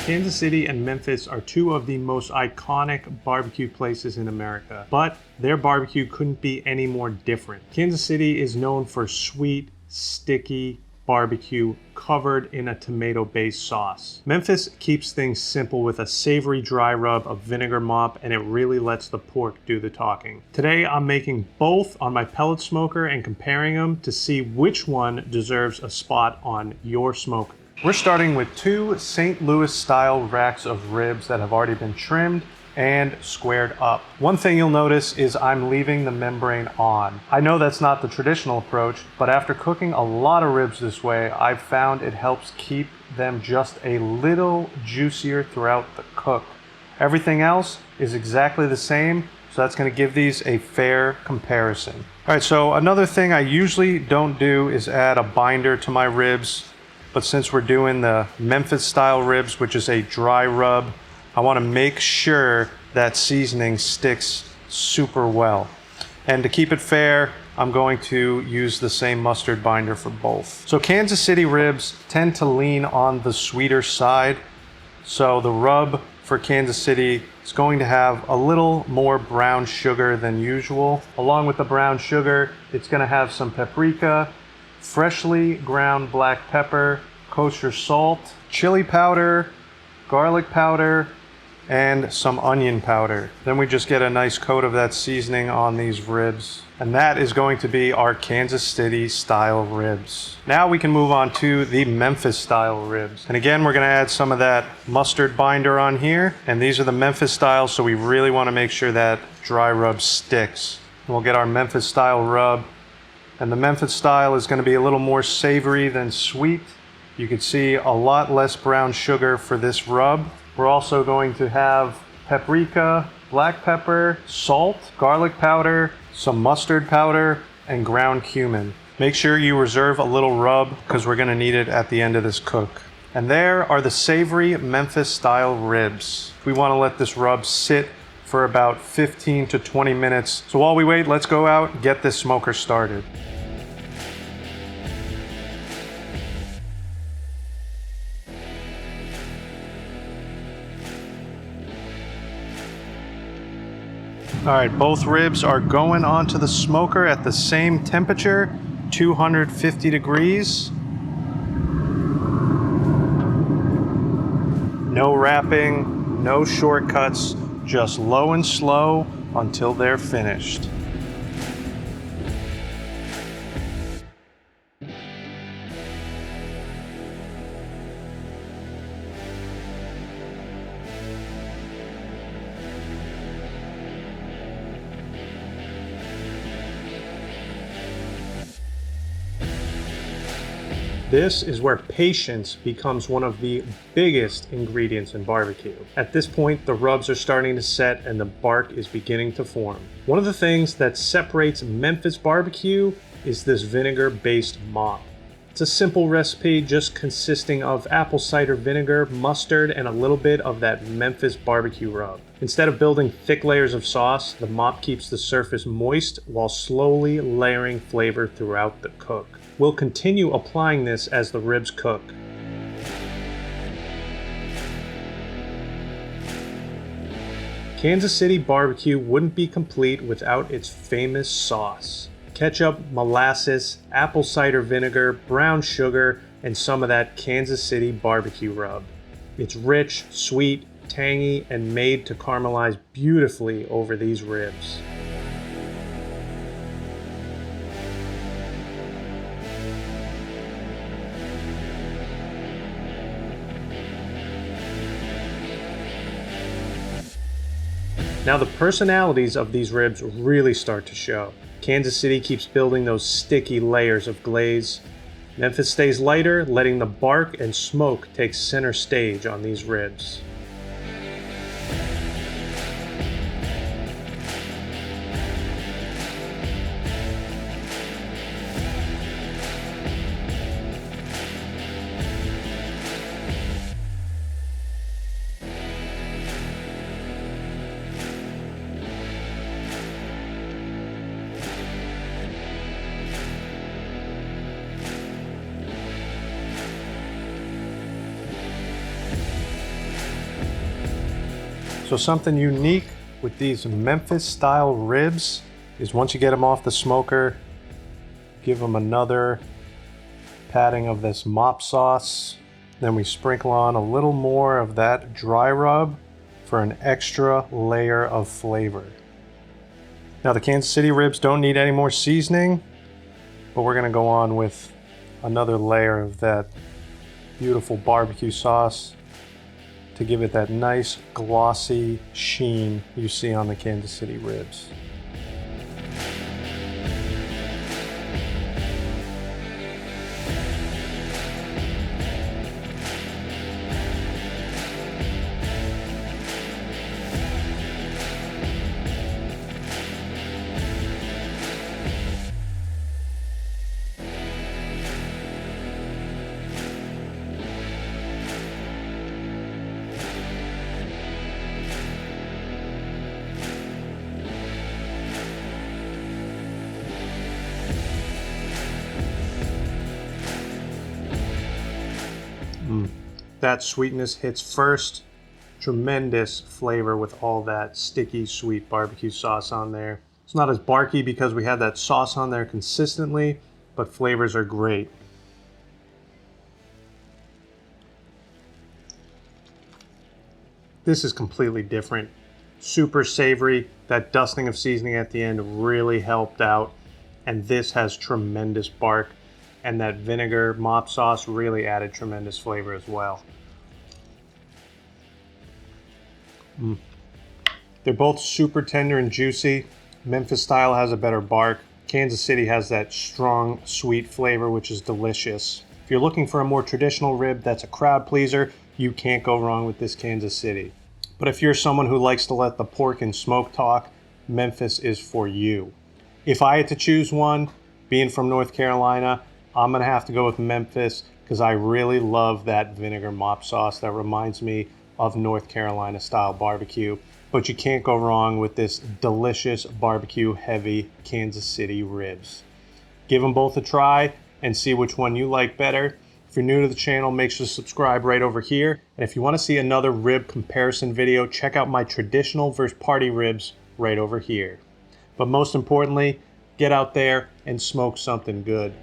Kansas City and Memphis are two of the most iconic barbecue places in America, but their barbecue couldn't be any more different. Kansas City is known for sweet, sticky barbecue covered in a tomato-based sauce. Memphis keeps things simple with a savory dry rub of vinegar mop, and it really lets the pork do the talking. Today I'm making both on my pellet smoker and comparing them to see which one deserves a spot on your smoker. We're starting with two St. Louis style racks of ribs that have already been trimmed and squared up. One thing you'll notice is I'm leaving the membrane on. I know that's not the traditional approach, but after cooking a lot of ribs this way, I've found it helps keep them just a little juicier throughout the cook. Everything else is exactly the same, so that's going to give these a fair comparison. All right, so another thing I usually don't do is add a binder to my ribs, but since we're doing the Memphis style ribs, which is a dry rub, I want to make sure that seasoning sticks super well. And to keep it fair, I'm going to use the same mustard binder for both. So Kansas City ribs tend to lean on the sweeter side. So the rub for Kansas City is going to have a little more brown sugar than usual. Along with the brown sugar, it's going to have some paprika, freshly ground black pepper, kosher salt, chili powder, garlic powder, and some onion powder. Then we just get a nice coat of that seasoning on these ribs. And that is going to be our Kansas City style ribs. Now we can move on to the Memphis style ribs. And again, we're gonna add some of that mustard binder on here. And these are the Memphis style, so we really wanna make sure that dry rub sticks. And we'll get our Memphis style rub. And the Memphis style is gonna be a little more savory than sweet. You can see a lot less brown sugar for this rub. We're also going to have paprika, black pepper, salt, garlic powder, some mustard powder, and ground cumin. Make sure you reserve a little rub because we're gonna need it at the end of this cook. And there are the savory Memphis style ribs. We wanna let this rub sit for about 15 to 20 minutes. So while we wait, let's go out and get this smoker started. All right, both ribs are going onto the smoker at the same temperature, 250 degrees. No wrapping, no shortcuts, just low and slow until they're finished. This is where patience becomes one of the biggest ingredients in barbecue. At this point, the rubs are starting to set and the bark is beginning to form. One of the things that separates Memphis barbecue is this vinegar-based mop. It's a simple recipe just consisting of apple cider vinegar, mustard, and a little bit of that Memphis barbecue rub. Instead of building thick layers of sauce, the mop keeps the surface moist while slowly layering flavor throughout the cook. We'll continue applying this as the ribs cook. Kansas City barbecue wouldn't be complete without its famous sauce. Ketchup, molasses, apple cider vinegar, brown sugar, and some of that Kansas City barbecue rub. It's rich, sweet, tangy, and made to caramelize beautifully over these ribs. Now the personalities of these ribs really start to show. Kansas City keeps building those sticky layers of glaze. Memphis stays lighter, letting the bark and smoke take center stage on these ribs. So something unique with these Memphis-style ribs is once you get them off the smoker, give them another patting of this mop sauce. Then we sprinkle on a little more of that dry rub for an extra layer of flavor. Now the Kansas City ribs don't need any more seasoning, but we're gonna go on with another layer of that beautiful barbecue sauce to give it that nice glossy sheen you see on the Kansas City ribs. That sweetness hits first. Tremendous flavor with all that sticky, sweet barbecue sauce on there. It's not as barky because we had that sauce on there consistently, but flavors are great. This is completely different. Super savory. That dusting of seasoning at the end really helped out. And this has tremendous bark. And that vinegar mop sauce really added tremendous flavor as well. They're both super tender and juicy. Memphis style has a better bark. Kansas City has that strong, sweet flavor, which is delicious. If you're looking for a more traditional rib that's a crowd pleaser, you can't go wrong with this Kansas City. But if you're someone who likes to let the pork and smoke talk, Memphis is for you. If I had to choose one, being from North Carolina, I'm gonna have to go with Memphis because I really love that vinegar mop sauce that reminds me of North Carolina style barbecue. But you can't go wrong with this delicious barbecue heavy Kansas City ribs. Give them both a try and see which one you like better. If you're new to the channel, make sure to subscribe right over here. And if you want to see another rib comparison video, check out my traditional versus party ribs right over here. But most importantly, get out there and smoke something good.